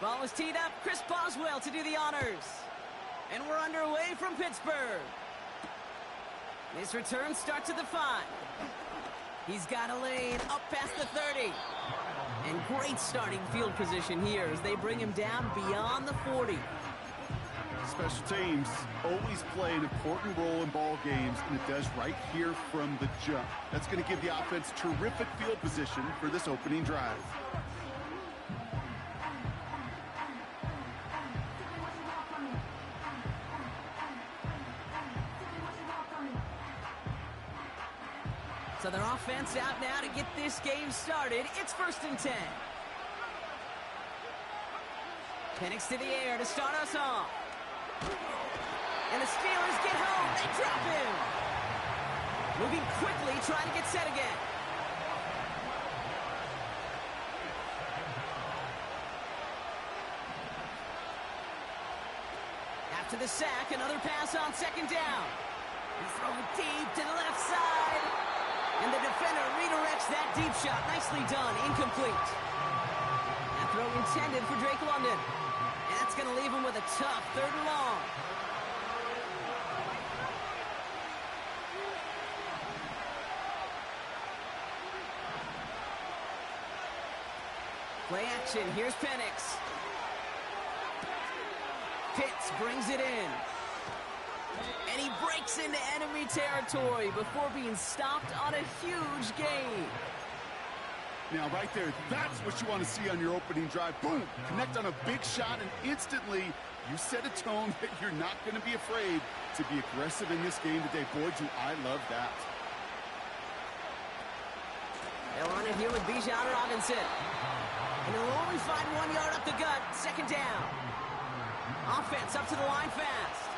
Ball is teed up. Chris Boswell to do the honors. And we're underway from Pittsburgh. This return starts at the 5. He's got a lane up past the 30. And great starting field position here as they bring him down beyond the 40. Special teams always play an important role in ball games, and it does right here from the jump. That's going to give the offense terrific field position for this opening drive. So their offense out now to get this game started. It's 1st and 10. Penix to the air to start us off. And the Steelers get home. They drop him. Moving quickly, trying to get set again. After the sack, another pass on 2nd down. He's throwing deep to the left side. And the defender redirects that deep shot. Nicely done. Incomplete. That throw intended for Drake London. And that's going to leave him with a tough 3rd and long. Play action. Here's Penix. Pitts brings it in. And he breaks into enemy territory before being stopped on a huge gain. Now, right there, that's what you want to see on your opening drive. Boom! Connect on a big shot, and instantly you set a tone that you're not going to be afraid to be aggressive in this game today. Boy, do I love that. They'll run it here with Bijan Robinson. And he'll only find 1 yard up the gut. 2nd down. Offense up to the line fast.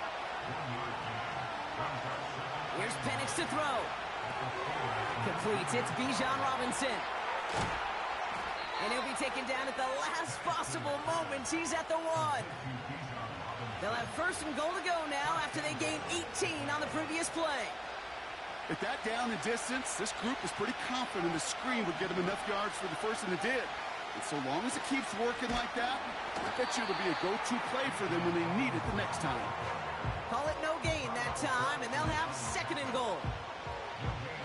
Here's Penix to throw. Complete. It's Bijan Robinson. And he'll be taken down at the last possible moment. He's at the 1. They'll have 1st and goal to go now after they gained 18 on the previous play. At that down and distance, this group was pretty confident the screen would get them enough yards for the 1st, and it did. And so long as it keeps working like that, I bet you it'll be a go-to play for them when they need it the next time. Call it no gain that time, and they'll have 2nd and goal.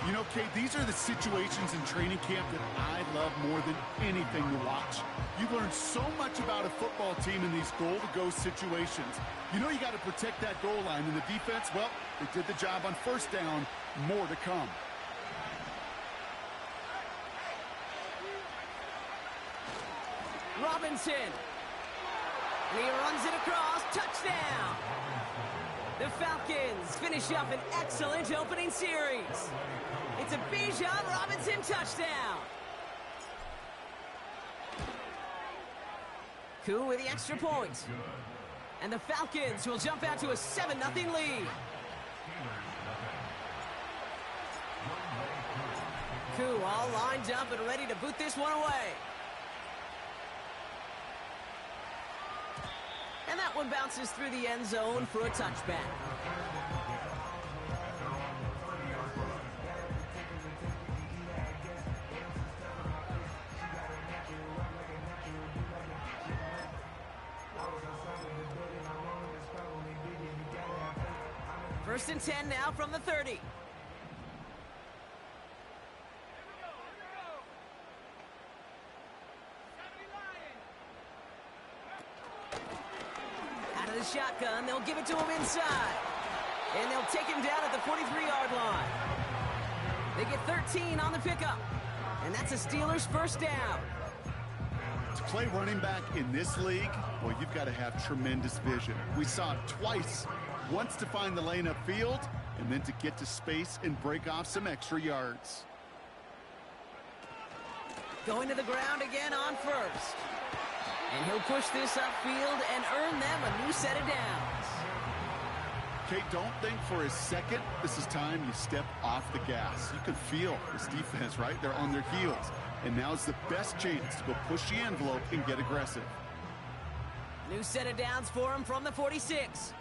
You know, Kate, these are the situations in training camp that I love more than anything to watch. You learn so much about a football team in these goal-to-go situations. You know you got to protect that goal line, and the defense, well, they did the job on 1st down. More to come. Robinson. And he runs it across. Touchdown. The Falcons finish up an excellent opening series. It's a Bijan Robinson touchdown. Koo with the extra point. And the Falcons will jump out to a 7-0 lead. Koo all lined up and ready to boot this one away. And that one bounces through the end zone for a touchback. First and 10 now from the 30. Shotgun, they'll give it to him inside. And they'll take him down at the 43-yard line. They get 13 on the pickup. And that's a Steelers 1st down. To play running back in this league, well, you've got to have tremendous vision. We saw it twice. Once to find the lane upfield, and then to get to space and break off some extra yards. Going to the ground again on 1st. And he'll push this upfield and earn them a new set of downs. Kate, don't think for a second this is time you step off the gas. You can feel this defense, right? They're on their heels. And now's the best chance to go push the envelope and get aggressive. New set of downs for him from the 46.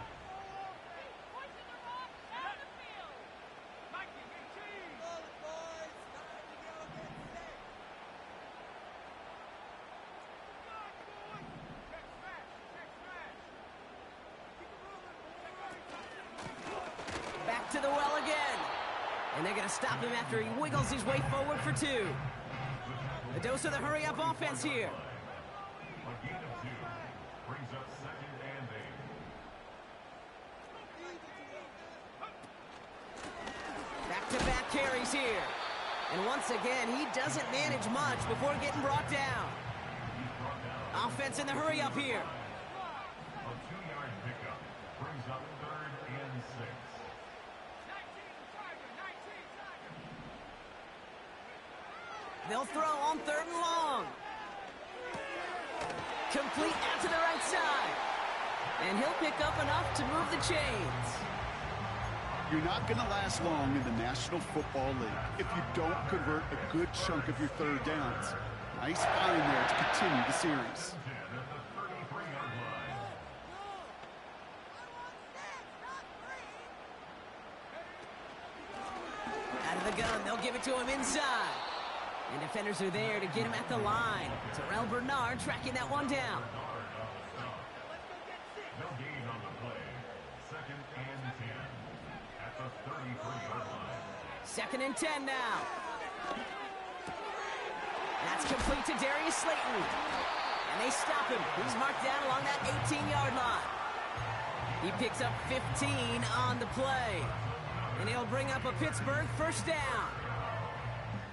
And they're going to stop him after he wiggles his way forward for 2. A dose of the hurry-up offense here. A gain of 2 brings up 2nd and 8. Back-to-back carries here. And once again, he doesn't manage much before getting brought down. Offense in the hurry-up here. A 2-yard pickup brings up 3rd and 6. They'll throw on 3rd and long. Complete out to the right side. And he'll pick up enough to move the chains. You're not going to last long in the National Football League if you don't convert a good chunk of your 3rd downs. Nice find there to continue the series. Out of the gun, they'll give it to him inside. And defenders are there to get him at the line. Terrell Bernard tracking that one down. No gain on the play. 2nd and 10 at the 33-yard line. 2nd and 10 now. That's complete to Darius Slayton. And they stop him. He's marked down along that 18-yard line. He picks up 15 on the play. And he'll bring up a Pittsburgh 1st down.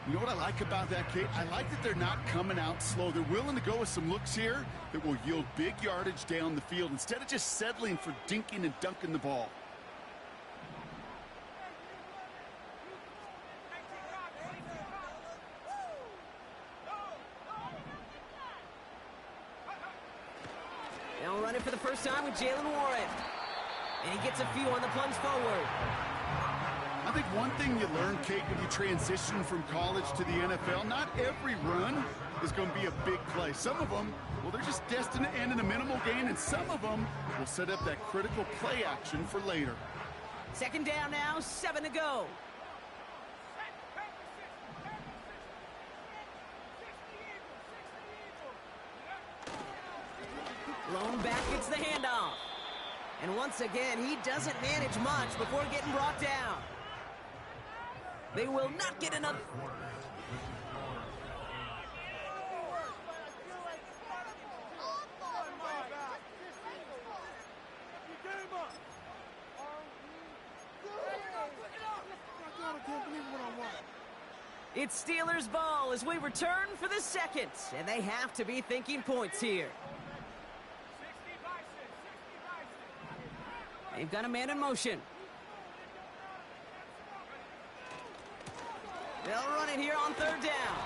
You know what I like about that, Kate? I like that they're not coming out slow. They're willing to go with some looks here that will yield big yardage down the field instead of just settling for dinking and dunking the ball. They'll run it for the first time with Jalen Warren. And he gets a few on the plunge forward. I think one thing you learn, Kate, when you transition from college to the NFL, not every run is going to be a big play. Some of them, well, they're just destined to end in a minimal gain, and some of them will set up that critical play action for later. 2nd down now, 7 to go. Lone back gets the handoff. And once again, he doesn't manage much before getting brought down. They will not get enough. It's Steelers ball as we return for the 2nd. And they have to be thinking points here. They've got a man in motion. They'll run it here on 3rd down.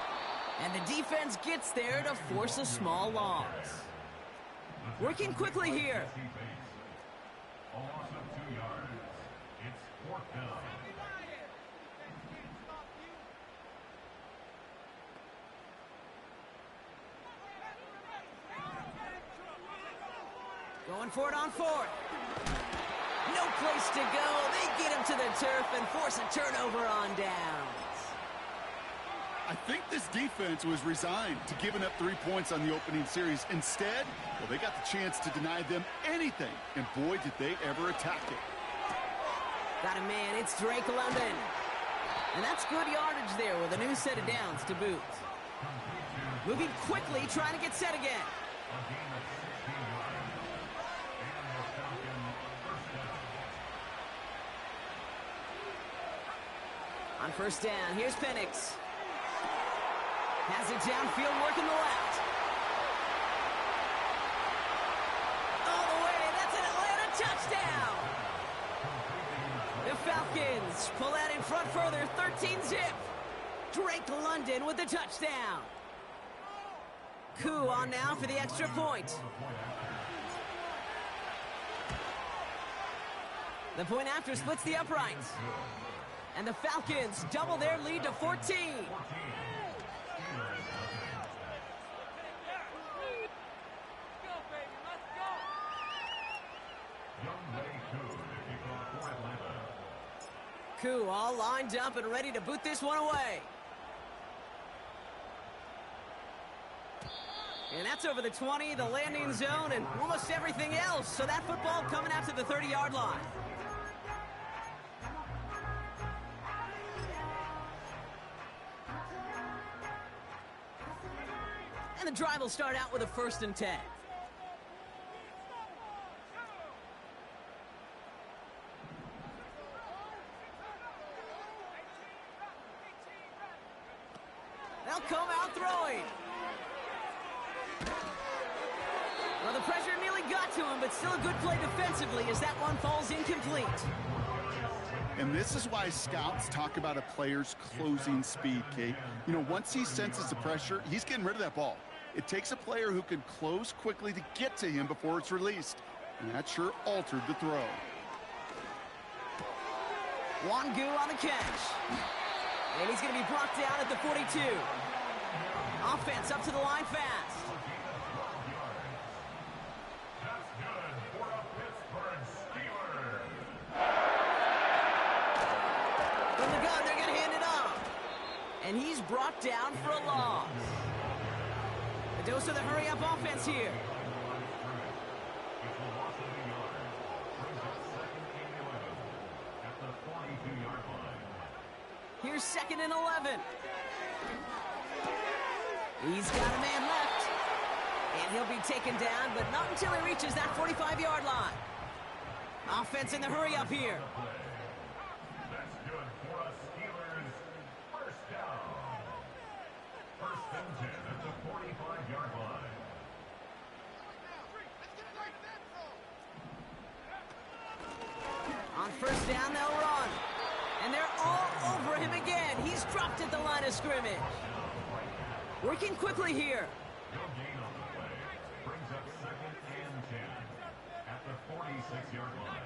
And the defense gets there to force a small loss. Working quickly here. A loss of 2 yards. It's 4th down. Going for it on 4th. No place to go. They get him to the turf and force a turnover on downs. I think this defense was resigned to giving up 3 points on the opening series. Instead, well, they got the chance to deny them anything, and boy, did they ever attack it. Got a man, it's Drake London. And that's good yardage there with a new set of downs to boot. Moving quickly, trying to get set again. A gain of 16 yards. And the Falcons 1st down. On 1st down, here's Penix. Has it downfield, working the left. All the way, that's an Atlanta touchdown. The Falcons pull out in front further, 13-zip. Drake London with the touchdown. Koo on now for the extra point. The point after splits the uprights. And the Falcons double their lead to 14. Koo all lined up and ready to boot this one away. And that's over the 20, the landing zone, and almost everything else. So that football coming out to the 30-yard line. And the drive will start out with a 1st and 10. They'll come out throwing. Well, the pressure nearly got to him, but still a good play defensively as that one falls incomplete. And this is why scouts talk about a player's closing speed, Kate. You know, once he senses the pressure, he's getting rid of that ball. It takes a player who can close quickly to get to him before it's released. And that sure altered the throw. Wangu on the catch. And he's going to be brought down at the 42. Offense up to the line fast. That's good for a Pittsburgh Steeler. From the gun, they're going to hand it off. And he's brought down for a loss. A dose of the hurry-up offense here. Here's 2nd and 11. He's got a man left. And he'll be taken down, but not until he reaches that 45-yard line. Offense in the hurry-up here. That's good for us Steelers. 1st down. 1st and 10 at the 45-yard line. On 1st down, they'll run. And they're all over him again. He's dropped at the line of scrimmage. Working quickly here. No gain on the play. Brings up 2nd and 10 at the 46-yard line.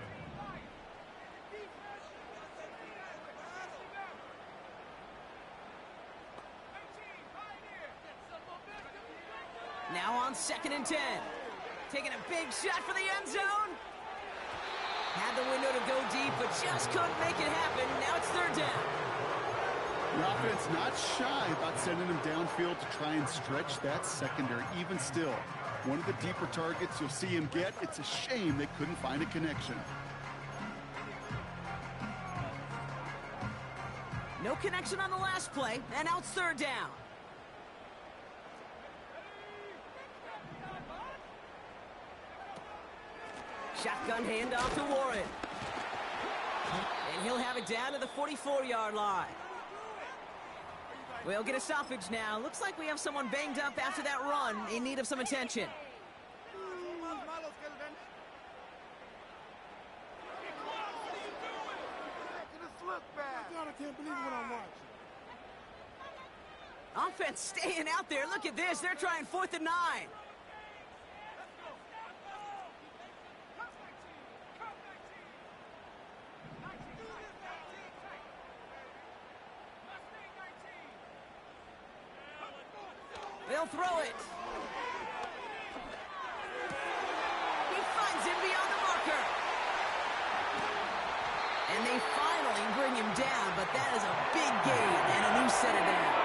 Now on 2nd and 10. Taking a big shot for the end zone. Had the window to go deep, but just couldn't make it happen. Now it's 3rd down. The offense not shy about sending him downfield to try and stretch that secondary. Even still, one of the deeper targets you'll see him get. It's a shame they couldn't find a connection. No connection on the last play, and now it's 3rd down. Shotgun handoff to Warren. And he'll have it down to the 44-yard line. We'll get a stoppage now. Looks like we have someone banged up after that run in need of some attention. God, I can't believe what I'm watching. Offense staying out there. Look at this. They're trying 4th and 9. They'll throw it. He finds him beyond the marker. And they finally bring him down, but that is a big gain and a new set of downs.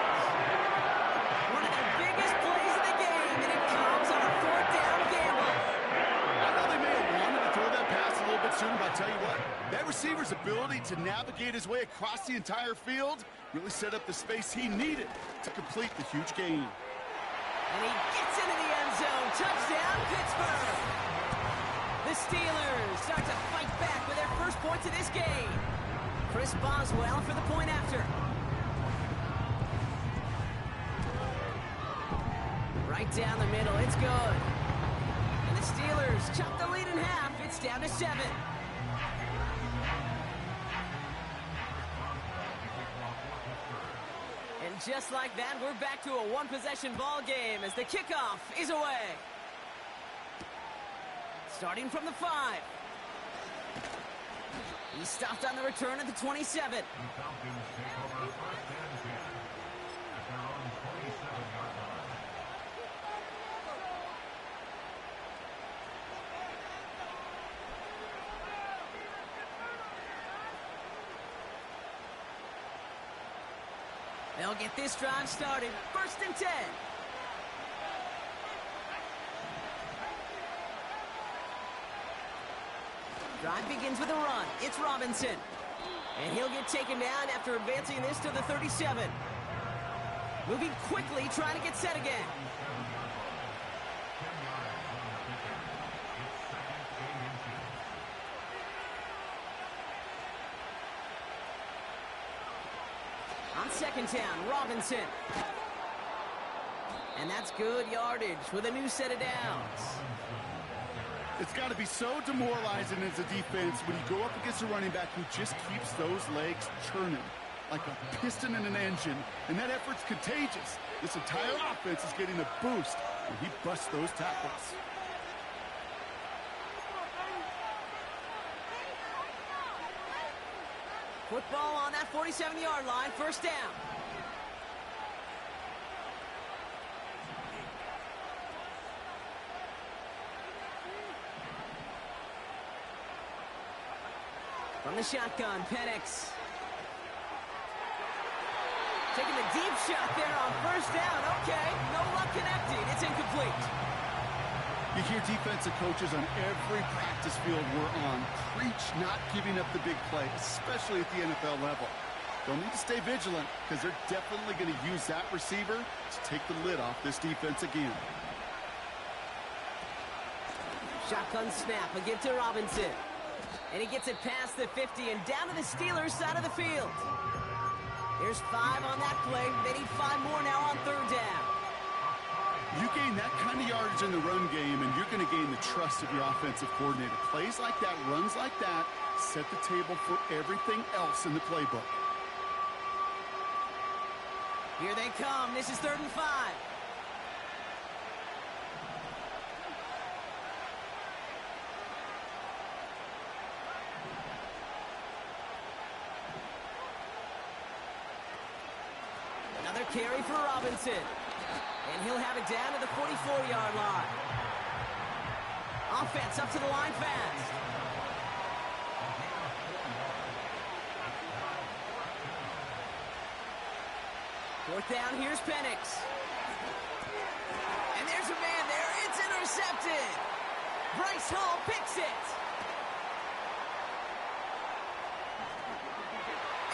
One of the biggest plays of the game, and it comes on a 4th down gamble. I know they may have wanted to throw that pass a little bit sooner, but I'll tell you what, that receiver's ability to navigate his way across the entire field really set up the space he needed to complete the huge gain. And he gets into the end zone. Touchdown, Pittsburgh. The Steelers start to fight back with their first points of this game. Chris Boswell for the point after. Right down the middle. It's good. And the Steelers chop the lead in half. It's down to 7. And just like that, we're back to a one-possession ball game as the kickoff is away. Starting from the 5. He stopped on the return at the 27. The Falcons take over 1st and 10 at their own 27-yard line. They'll get this drive started. 1st and 10. Drive begins with a run. It's Robinson. And he'll get taken down after advancing this to the 37. Moving quickly, trying to get set again. second down, Robinson. And that's good yardage with a new set of downs. It's got to be so demoralizing as a defense when you go up against a running back who just keeps those legs churning like a piston in an engine, and that effort's contagious. This entire offense is getting a boost when he busts those tackles. Football on that 47-yard line, first down. From the shotgun, Penix. Taking the deep shot there on first down. Okay, no luck connecting. It's incomplete. You hear defensive coaches on every practice field we're on preach not giving up the big play, especially at the NFL level. They'll need to stay vigilant because they're definitely going to use that receiver to take the lid off this defense again. Shotgun snap, a give to Robinson. And he gets it past the 50 and down to the Steelers' side of the field. There's 5 on that play. They need 5 more now on third down. You gain that kind of yardage in the run game, and you're going to gain the trust of your offensive coordinator. Plays like that, runs like that, set the table for everything else in the playbook. Here they come. This is 3rd and 5. Another carry for Robinson. And he'll have it down to the 44-yard line. Offense up to the line fast. Fourth down, here's Penix. And there's a man there. It's intercepted. Bryce Hall picks it.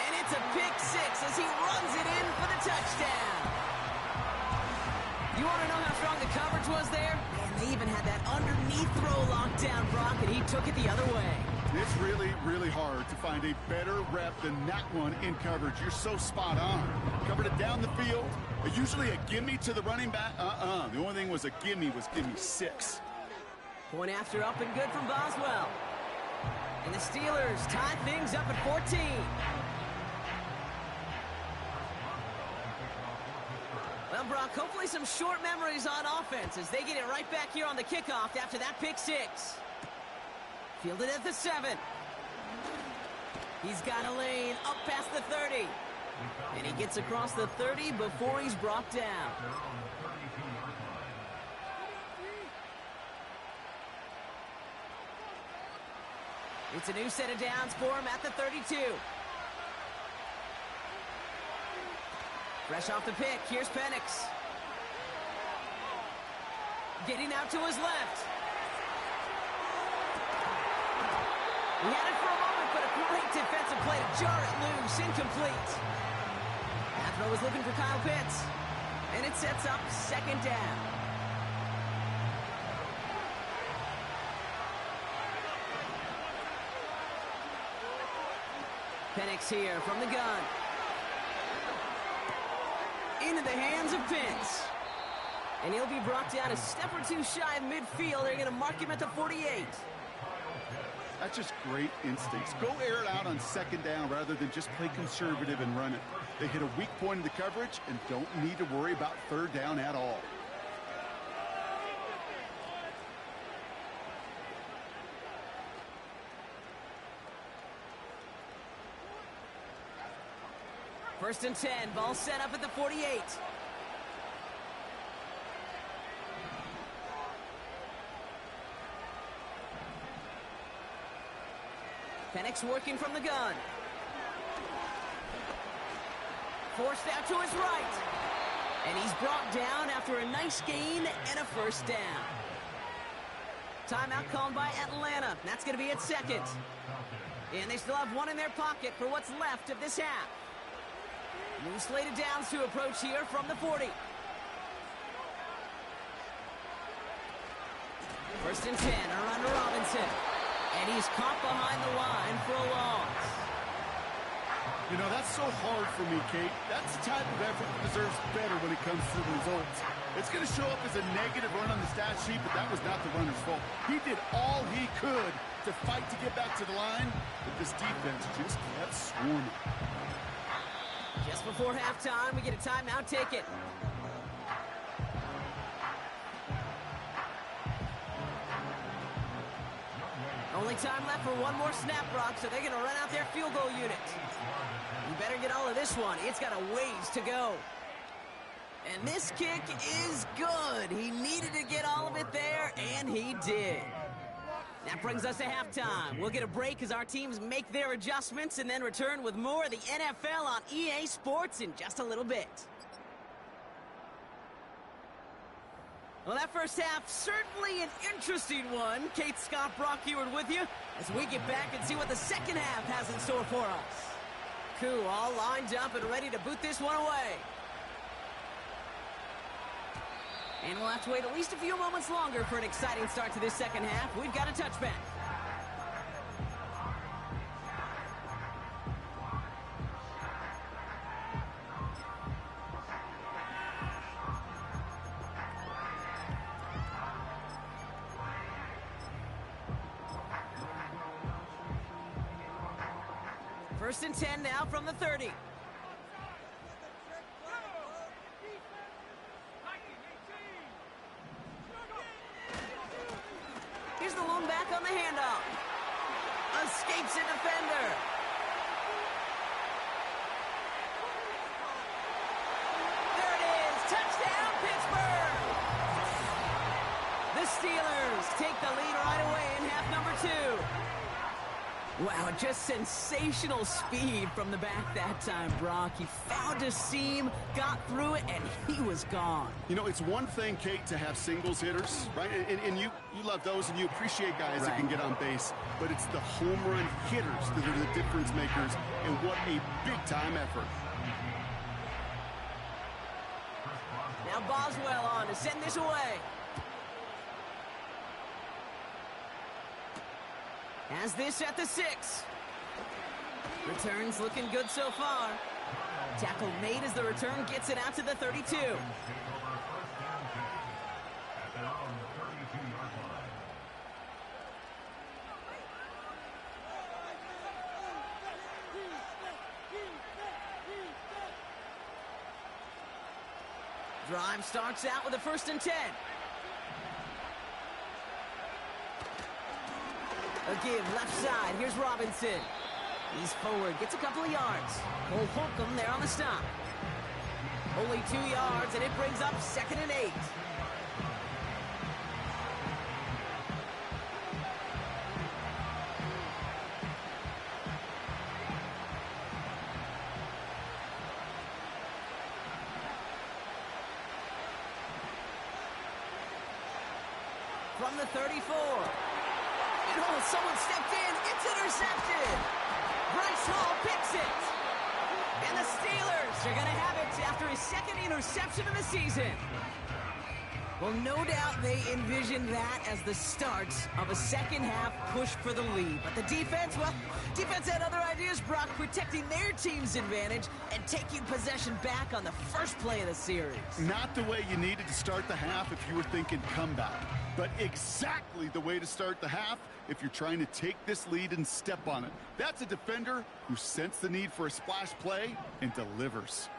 And it's a pick 6 as he runs it in for the touchdown. You want to know how strong the coverage was there? And they even had that underneath throw locked down, Brock, and he took it the other way. It's really, really hard to find a better rep than that one in coverage. You're so spot on. Covered it down the field. Usually a gimme to the running back. The only thing was a gimme 6. Point after up and good from Boswell. And the Steelers tie things up at 14. Well, Brock, hopefully some short memories on offense as they get it right back here on the kickoff after that pick 6. Fielded at the 7. He's got a lane up past the 30. And he gets across the 30 before he's brought down. It's a new set of downs for him at the 32. Fresh off the pick, here's Penix. Getting out to his left. He had it for a moment, but a great defensive play to jar it loose. Incomplete. That throw was looking for Kyle Pitts. And it sets up 2nd down. Penix here from the gun. Into the hands of Pitts. And he'll be brought down a step or 2 shy of midfield. They're going to mark him at the 48. That's just great instincts. Go air it out on 2nd down rather than just play conservative and run it. They hit a weak point in the coverage and don't need to worry about 3rd down at all. First and 10, ball set up at the 48. Penix working from the gun. Forced out to his right. And he's brought down after a nice gain and a first down. Timeout called by Atlanta. That's going to be its 2nd. And they still have 1 in their pocket for what's left of this half. New slated downs to approach here from the 40. First and 10, around to Robinson. And he's caught behind the line for a loss. You know, that's so hard for me, Kate. That's the type of effort that deserves better when it comes to the results. It's going to show up as a negative run on the stat sheet, but that was not the runner's fault. He did all he could to fight to get back to the line, but this defense just kept swarming. Just before halftime, we get a timeout. Take it. Only time left for one more snap, Brock, so they're going to run out their field goal unit. You better get all of this one. It's got a ways to go. And this kick is good. He needed to get all of it there, and he did. That brings us to halftime. We'll get a break as our teams make their adjustments and then return with more of the NFL on EA Sports in just a little bit. Well, that first half, certainly an interesting one. Kate, Scott, Brock Eward with you as we get back and see what the second half has in store for us. Cool, all lined up and ready to boot this one away. And we'll have to wait at least a few moments longer for an exciting start to this second half. We've got a touchback. First and 10 now from the 30. Here's the lone back on the handoff. Escapes a defender. There it is. Touchdown, Pittsburgh. The Steelers take the lead right away in half number 2. Wow, just sensational speed from the back that time, Brock. He found a seam, got through it, and he was gone. You know, it's one thing, Kate, to have singles hitters, right? And you love those, and you appreciate guys that can get on base. But it's the home run hitters that are the difference makers, and what a big-time effort. Now Boswell on to send this away. Has this at the 6. Returns looking good so far. Tackle made as the return gets it out to the 32. Drive starts out with a first and 10. A give left side. Here's Robinson. He's forward. Gets a couple of yards. Cole Holcomb there on the stop. Only 2 yards, and it brings up 2nd and 8. From the 34. Oh, someone stepped in. It's intercepted. Bryce Hall picks it. And the Steelers are going to have it after his 2nd interception of the season. Well, no doubt they envisioned that as the start of a second half push for the lead. But the defense, well, defense had other ideas, Brock, protecting their team's advantage and taking possession back on the first play of the series. Not the way you needed to start the half if you were thinking comeback, but exactly the way to start the half if you're trying to take this lead and step on it. That's a defender who sensed the need for a splash play and delivers.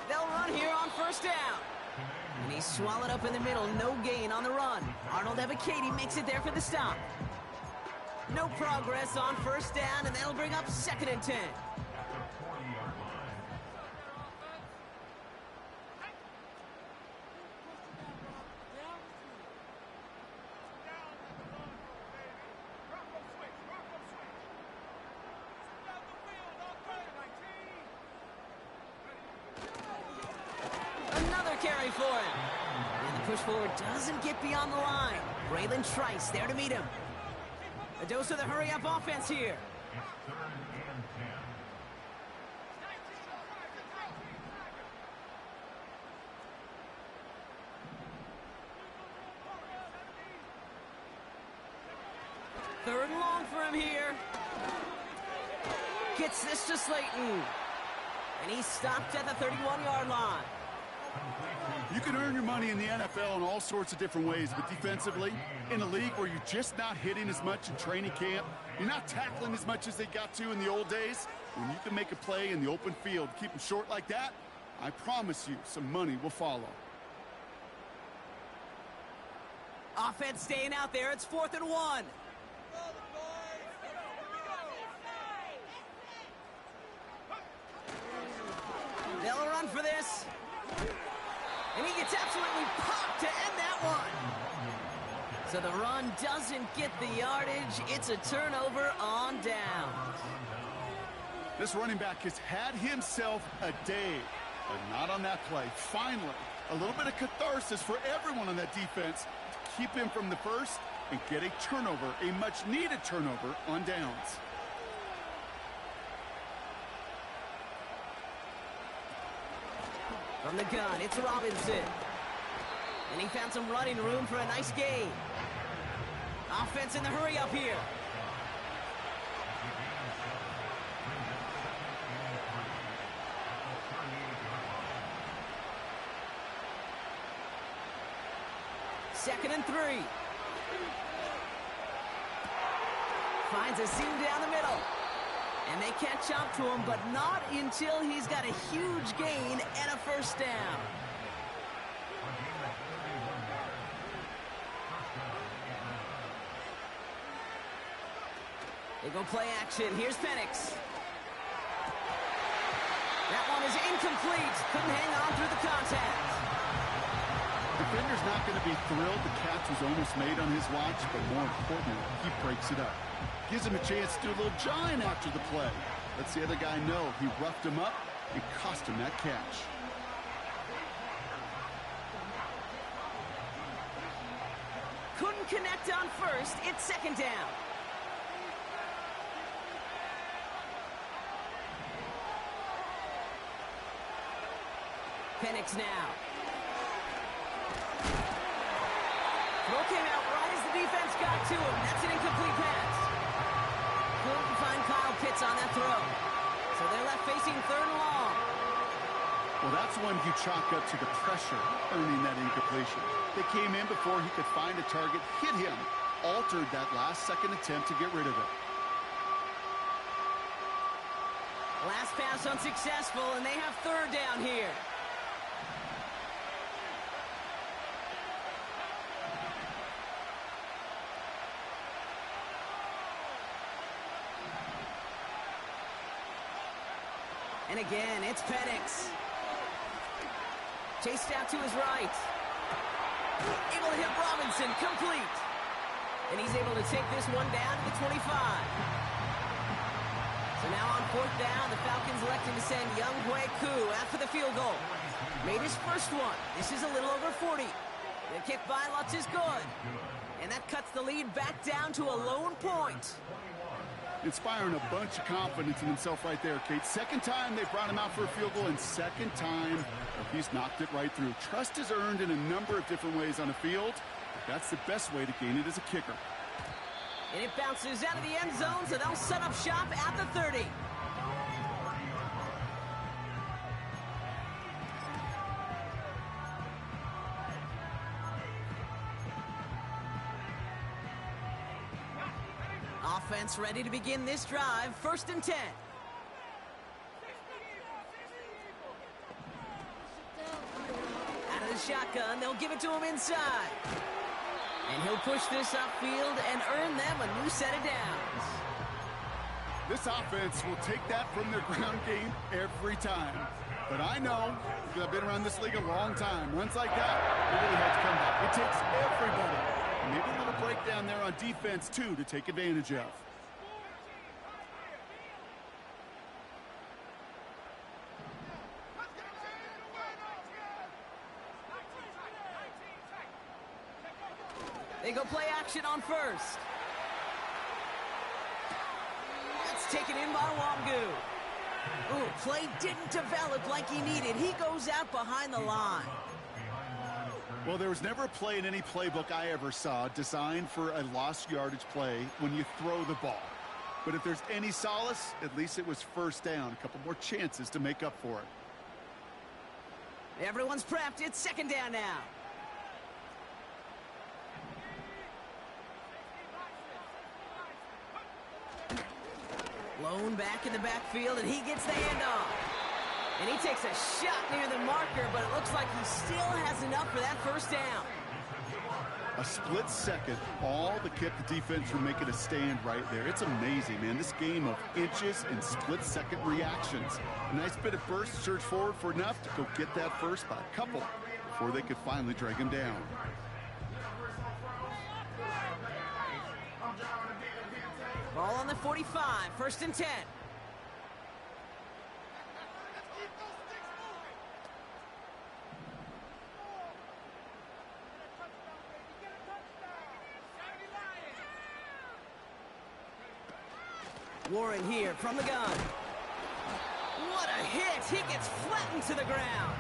They'll run here on first down. And he's swallowed up in the middle. No gain on the run. Arnold Evacati makes it there for the stop. No progress on first down, and that'll bring up 2nd and 10. Another carry for him. And the push forward doesn't get beyond the line. Braylon Trice there to meet him. A dose of the hurry-up offense here. Third and long for him here. Gets this to Slayton. And he's stopped at the 31-yard line. You can earn your money in the NFL in all sorts of different ways, but defensively, in a league where you're just not hitting as much in training camp, you're not tackling as much as they got to in the old days, when you can make a play in the open field, keep them short like that, I promise you some money will follow. Offense staying out there. It's 4th and 1. They'll run for this. And he gets absolutely popped to end that one. So the run doesn't get the yardage. It's a turnover on downs. This running back has had himself a day, but not on that play. Finally, a little bit of catharsis for everyone on that defense to keep him from the first and get a turnover, a much-needed turnover on downs. From the gun, it's Robinson. And he found some running room for a nice gain. Offense in the hurry up here. Second and 3. Finds a seam down the middle. And they catch up to him, but not until he's got a huge gain and a first down. They go play action. Here's Penix. That one is incomplete. Couldn't hang on through the contact. Defender's not going to be thrilled the catch was almost made on his watch, but more importantly, he breaks it up. Gives him a chance to do a little jawing after the play. Lets the other guy know he roughed him up and cost him that catch. Couldn't connect on first. It's second down. Penix now. Throw came out right as the defense got to him. That's an incomplete pass. Couldn't find Kyle Pitts on that throw. So they're left facing 3rd and long. Well, that's one you chalk up to the pressure earning that incompletion. They came in before he could find a target, hit him, altered that last-second attempt to get rid of it. Last pass unsuccessful, and they have 3rd down here. And again, it's Penix. Chased out to his right. Able to hit Robinson, complete. And he's able to take this one down to the 25. So now on 4th down, the Falcons electing to send Young Hwei Koo after the field goal. Made his first one. This is a little over 40. The kick by Lutz is good. And that cuts the lead back down to a lone point. Inspiring a bunch of confidence in himself right there, Kate. Second time they brought him out for a field goal, and second time he's knocked it right through. Trust is earned in a number of different ways on the field. That's the best way to gain it as a kicker. And it bounces out of the end zone, so they'll set up shop at the 30. Offense ready to begin this drive. 1st and 10. Out of the shotgun, they'll give it to him inside. And he'll push this upfield and earn them a new set of downs. This offense will take that from their ground game every time. But I know, because I've been around this league a long time, runs like that, they really have to come back. It takes everybody. Maybe a little breakdown there on defense, too, to take advantage of. They go play action on 1st. That's taken in by Wongu. Ooh, play didn't develop like he needed. He goes out behind the line. Well, there was never a play in any playbook I ever saw designed for a lost yardage play when you throw the ball. But if there's any solace, at least it was first down. A couple more chances to make up for it. Everyone's prepped. It's second down now. Blown back in the backfield, and he gets the handoff. And he takes a shot near the marker, but it looks like he still has enough for that first down. A split second, all that kept the defense from making a stand right there. It's amazing, man. This game of inches and split-second reactions. A nice bit of burst, surge forward for enough to go get that first by a couple before they could finally drag him down. Ball on the 45, first and 10. Warren here from the gun. What a hit! He gets flattened to the ground.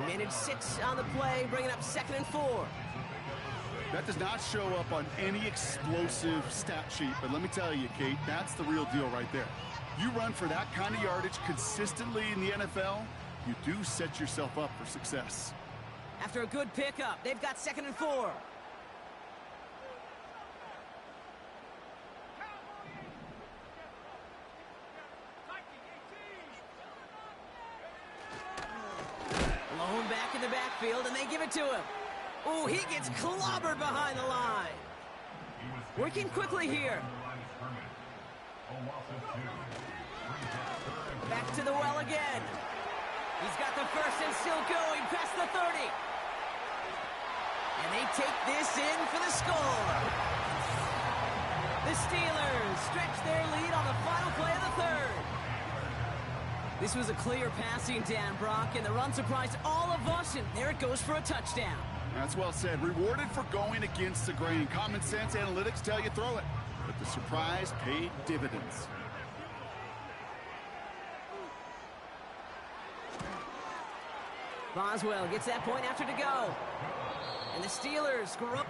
Minute 6 on the play, bringing up 2nd and 4. That does not show up on any explosive stat sheet, but let me tell you, Kate, that's the real deal right there. You run for that kind of yardage consistently in the NFL, you do set yourself up for success. After a good pickup, they've got 2nd and 4. Blown back in the backfield, and they give it to him. Oh, he gets clobbered behind the line. Working quickly here. Back to the well again. He's got the first and still going past the 30. And they take this in for the score. The Steelers stretch their lead on the final play of the third. This was a clear passing down, Brock, and the run surprised all of us, and there it goes for a touchdown. That's well said. Rewarded for going against the grain. Common sense analytics tell you throw it. But the surprise paid dividends. Boswell gets that point after to go. And the Steelers score up.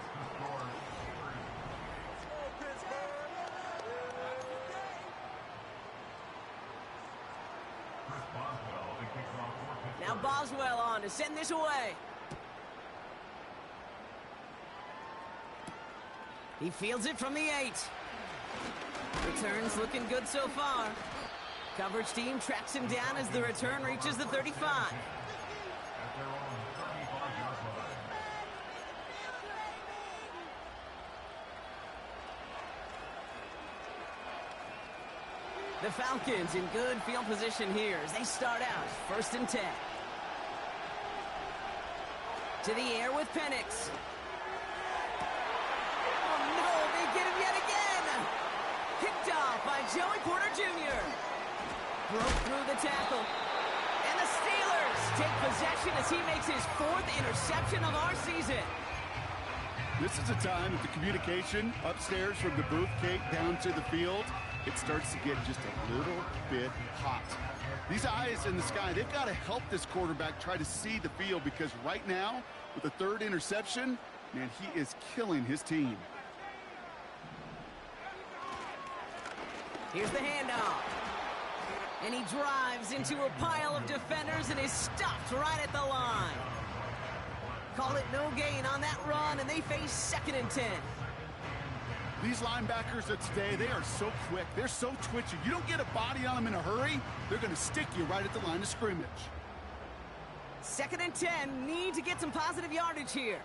Now Boswell on to send this away. He fields it from the 8. Returns looking good so far. Coverage team tracks him down as the return reaches the 35. The Falcons in good field position here as they start out 1st and 10. To the air with Penix. Oh no, they get him yet again! Picked off by Joey Porter Jr. Broke through the tackle. And the Steelers take possession as he makes his 4th interception of our season. This is a time that the communication upstairs from the booth, Kate, down to the field, it starts to get just a little bit hot. These eyes in the sky, they've got to help this quarterback try to see the field, because right now, with the 3rd interception, man, he is killing his team. Here's the handoff. And he drives into a pile of defenders and is stopped right at the line. Call it no gain on that run, and they face 2nd and 10. These linebackers of today, they are so quick. They're so twitchy. You don't get a body on them in a hurry, they're going to stick you right at the line of scrimmage. 2nd and 10, need to get some positive yardage here.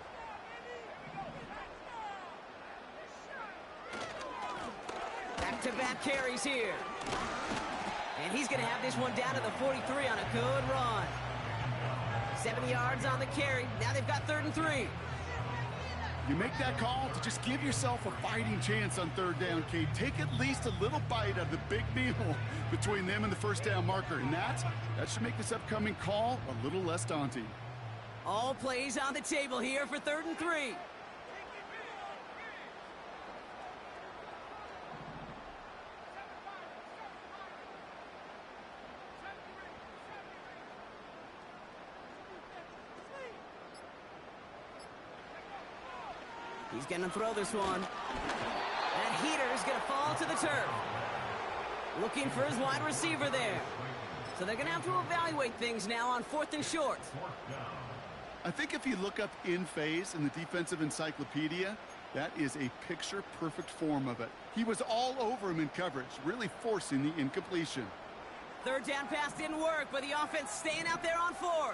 Back-to-back carries here. And he's going to have this one down to the 43 on a good run. 70 yards on the carry. Now they've got 3rd and 3. You make that call to just give yourself a fighting chance on 3rd down, Kate. Take at least a little bite of the big meal between them and the first down marker. And that should make this upcoming call a little less daunting. All plays on the table here for 3rd and 3. He's going to throw this one. That heater's going to fall to the turf. Looking for his wide receiver there. So they're going to have to evaluate things now on 4th and short. I think if you look up in phase in the defensive encyclopedia, that is a picture-perfect form of it. He was all over him in coverage, really forcing the incompletion. 3rd down pass didn't work, but the offense staying out there on 4th.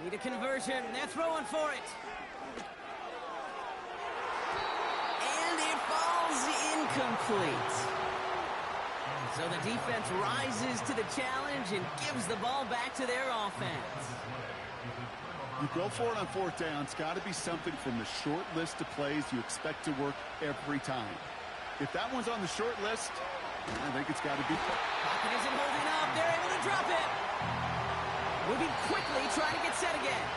Need a conversion. They're throwing for it. And it falls incomplete. So the defense rises to the challenge and gives the ball back to their offense. You go for it on 4th down. It's got to be something from the short list of plays you expect to work every time. If that one's on the short list, I think it's got to be. Pocket isn't holding up. They're able to drop it. Moving quickly, trying to get set again.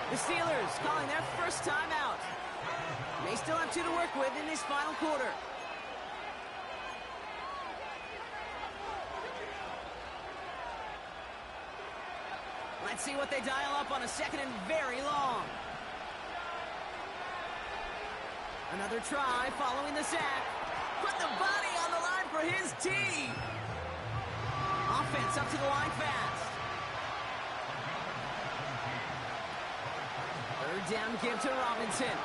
The Steelers calling their first time out. They still have 2 to work with in this final quarter. Let's see what they dial up on a 2nd and very long. Another try following the sack. Put the body on the line for his team. Offense up to the line fast. 3rd down give to Robinson.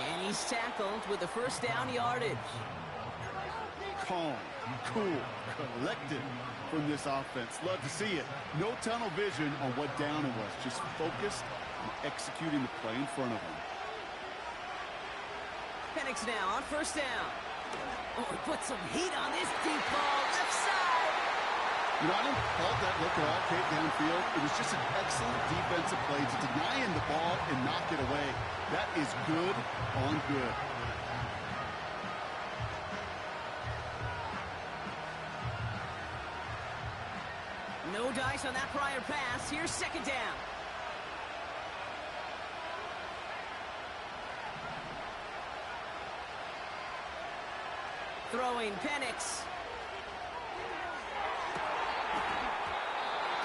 And he's tackled with the 1st down yardage. Calm, cool, collected from this offense. Love to see it. No tunnel vision on what down it was. Just focused on executing the play in front of him. Penix now on 1st down. Oh, he put some heat on this deep ball. Left side. You know, I didn't fault that look at all, Kate, downfield. It was just an excellent defensive play to deny him the ball and knock it away. That is good on good. No dice on that prior pass. Here's 2nd down. Throwing Penix.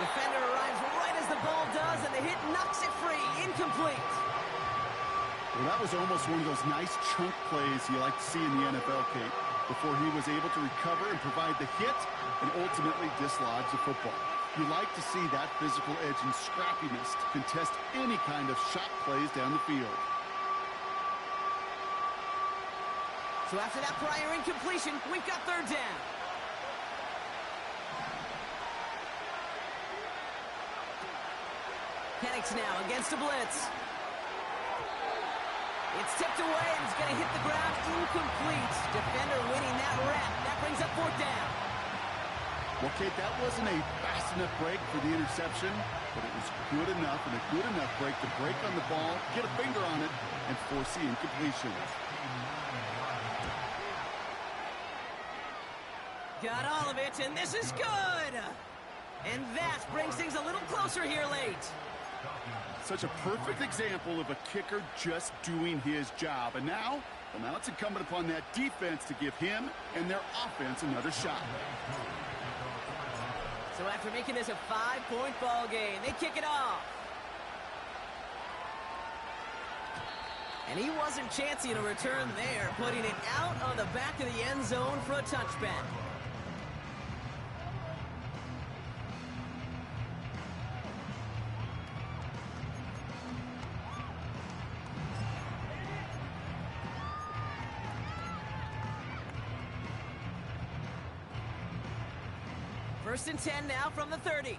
Defender arrives right as the ball does, and the hit knocks it free. Incomplete. Well, that was almost one of those nice chunk plays you like to see in the NFL, Kate, before he was able to recover and provide the hit and ultimately dislodge the football. You like to see that physical edge and scrappiness to contest any kind of shot plays down the field. So after that prior incompletion, we've got 3rd down. Penix now against a blitz. It's tipped away and it's going to hit the ground incomplete. Defender winning that rep. That brings up 4th down. Well, Kate, that wasn't a fast enough break for the interception, but it was good enough and a good enough break to break on the ball, get a finger on it, and force the incompletion. Got all of it, and this is good! And that brings things a little closer here late. Such a perfect example of a kicker just doing his job. And now it's incumbent upon that defense to give him and their offense another shot. So after making this a 5-point ball game, they kick it off. And he wasn't chancing a return there, putting it out on the back of the end zone for a touchback. First and 10 now from the 30.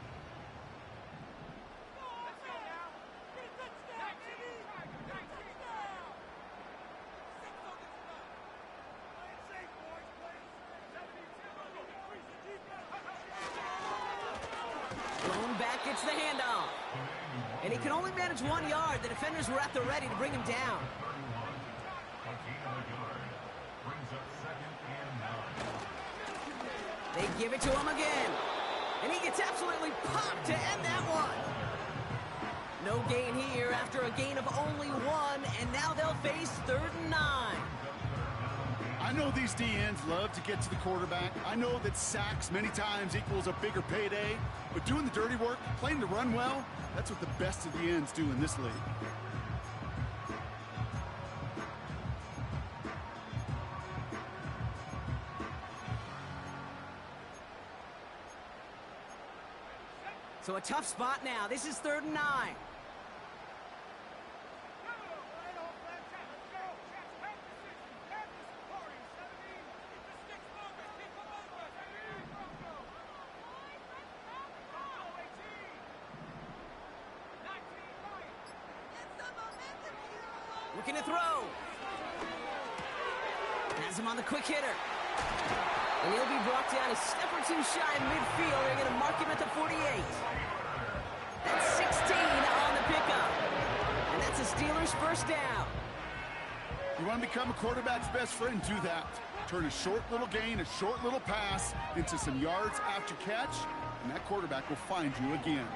Thrown back, gets the handoff. And he can only manage 1 yard. The defenders were at the ready to bring him down. They give it to him again. And he gets absolutely popped to end that one. No gain here after a gain of only 1, and now they'll face 3rd and 9. I know these DNs love to get to the quarterback. I know that sacks many times equals a bigger payday, but doing the dirty work, playing to run well, that's what the best of the ends do in this league. So a tough spot now. This is 3rd and 9. Looking to throw. Has him on the quick hitter. And he'll be brought down a step or two shy of midfield. They're going to mark him at the 48. That's 16 on the pickup. And that's a Steelers first down. You want to become a quarterback's best friend, do that. Turn a short little gain, a short little pass into some yards after catch, and that quarterback will find you again.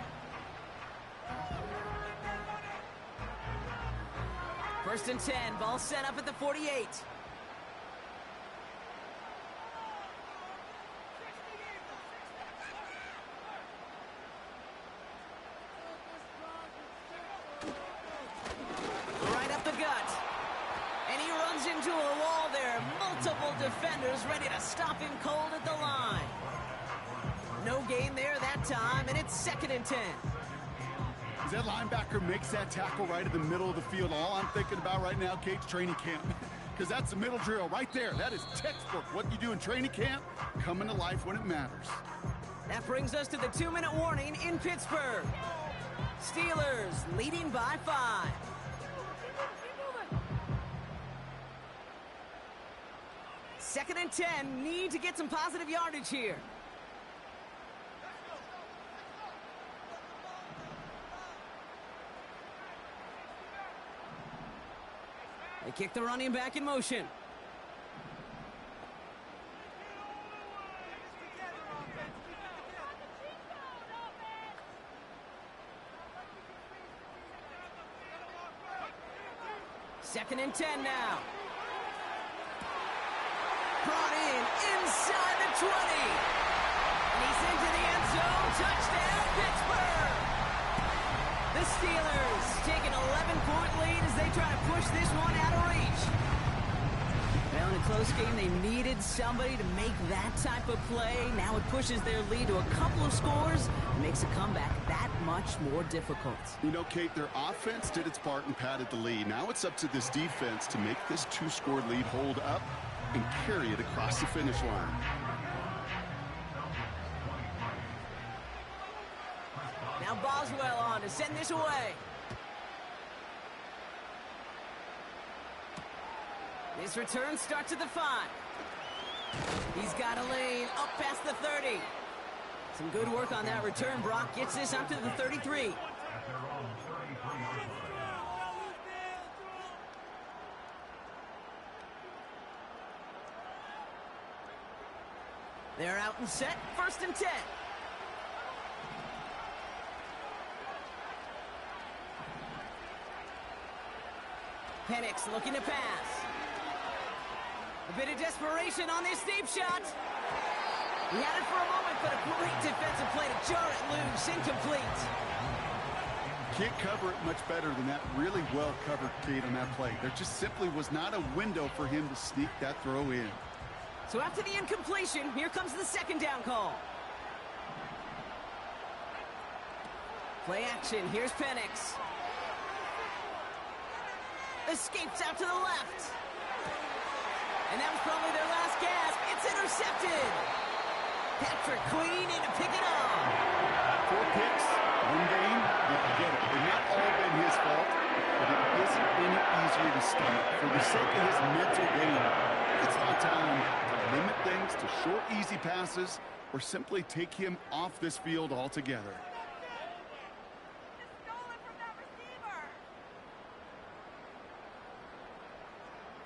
First and 10, ball set up at the 48. Right up the gut. And he runs into a wall there. Multiple defenders ready to stop him cold at the line. No gain there that time, and it's 2nd and 10. As that linebacker makes that tackle right in the middle of the field, all I'm thinking about right now, Keech, training camp. Because that's the middle drill right there. That is textbook. What you do in training camp, coming to life when it matters. That brings us to the 2-minute warning in Pittsburgh. Steelers leading by 5. Second and 10, need to get some positive yardage here. They kick the running back in motion. Second and 10 now. Brought in inside the 20. And he's into the end zone. Touchdown, Pittsburgh. The Steelers take an 11-point lead as they try to push this one out of reach. Well, in a close game, they needed somebody to make that type of play. Now it pushes their lead to a couple of scores and makes a comeback that much more difficult. You know, Kate, their offense did its part and padded the lead. Now it's up to this defense to make this 2-score lead hold up and carry it across the finish line. Now Boswell on to send this away. This return starts at the 5. He's got a lane up past the 30. Some good work on that return. Brock gets this up to the 33. They're out and set. First and 10. Penix looking to pass. A bit of desperation on this deep shot. He had it for a moment, but a great defensive play to jar it loose. Incomplete. Can't cover it much better than that. Really well covered, Kate, on that play. There just simply was not a window for him to sneak that throw in. So after the incompletion, here comes the second down call. Play action. Here's Penix. Escapes out to the left. And that was probably their last gasp. It's intercepted. Patrick Queen in to pick it up. 4 picks, 1 game, you get it. They've not all been his fault, but it isn't any easier to stop. For the sake of his mental game, it's not time to limit things to short, easy passes or simply take him off this field altogether.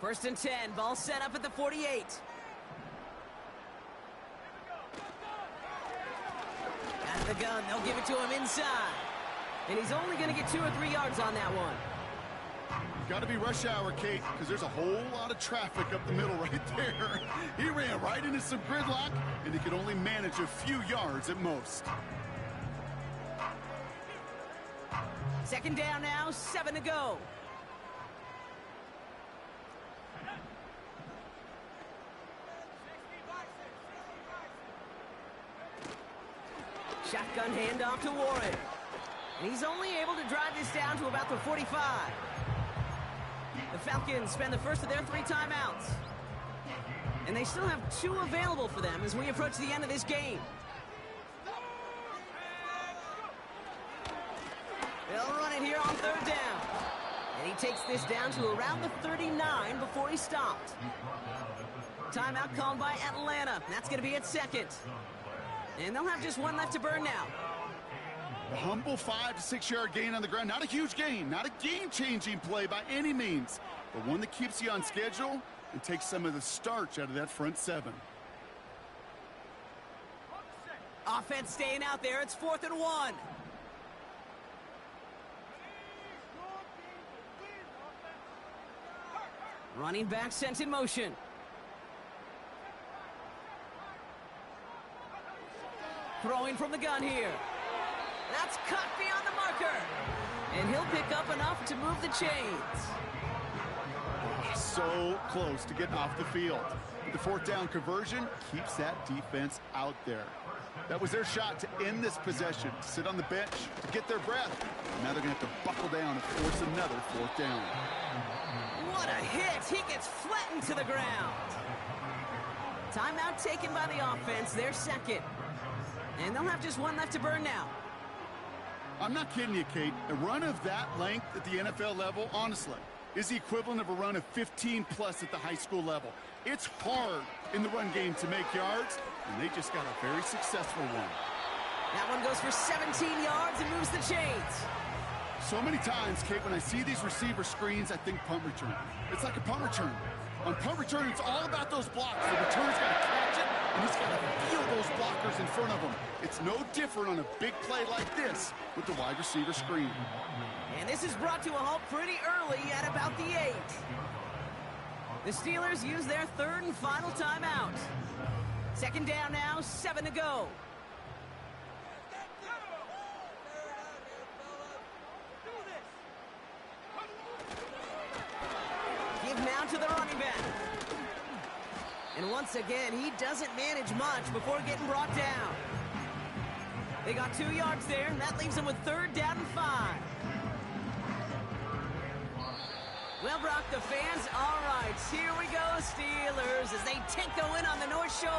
First and 10, ball set up at the 48. Out of the gun, they'll give it to him inside. And he's only going to get 2 or 3 yards on that one. Got to be rush hour, Kate, because there's a whole lot of traffic up the middle right there. He ran right into some gridlock, and he could only manage a few yards at most. 2nd down now, 7 to go. Shotgun handoff to Warren. And he's only able to drive this down to about the 45. The Falcons spend the first of their 3 timeouts. And they still have 2 available for them as we approach the end of this game. They'll run it here on 3rd down. And he takes this down to around the 39 before he stopped. Timeout called by Atlanta. That's going to be at 2nd. And they'll have just 1 left to burn now. A humble 5 to 6 yard gain on the ground. Not a huge gain, not a game-changing play by any means, but one that keeps you on schedule and takes some of the starch out of that front 7. Offense staying out there. It's 4th and 1. Running back sent in motion. Throwing from the gun here. That's cut beyond the marker. And he'll pick up enough to move the chains. So close to getting off the field. The 4th down conversion keeps that defense out there. That was their shot to end this possession, to sit on the bench, to get their breath. Now they're going to have to buckle down and force another 4th down. What a hit. He gets flattened to the ground. Timeout taken by the offense. Their 2nd. And they'll have just 1 left to burn now. I'm not kidding you, Kate. A run of that length at the NFL level, honestly, is the equivalent of a run of 15-plus at the high school level. It's hard in the run game to make yards, and they just got a very successful one. That one goes for 17 yards and moves the chains. So many times, Kate, when I see these receiver screens, I think punt return. It's like a punt return. On punt return, it's all about those blocks. The return's got to catch it, and he's got to feel those blockers in front of him. It's no different on a big play like this with the wide receiver screen. And this is brought to a halt pretty early at about the 8. The Steelers use their 3rd and final timeout. 2nd down now, 7 to go. Give now to the running back. And once again, he doesn't manage much before getting brought down. They got 2 yards there, and that leaves them with 3rd down and 5. Well, Brock, the fans, all right, here we go, Steelers, as they take the win on the North Shore.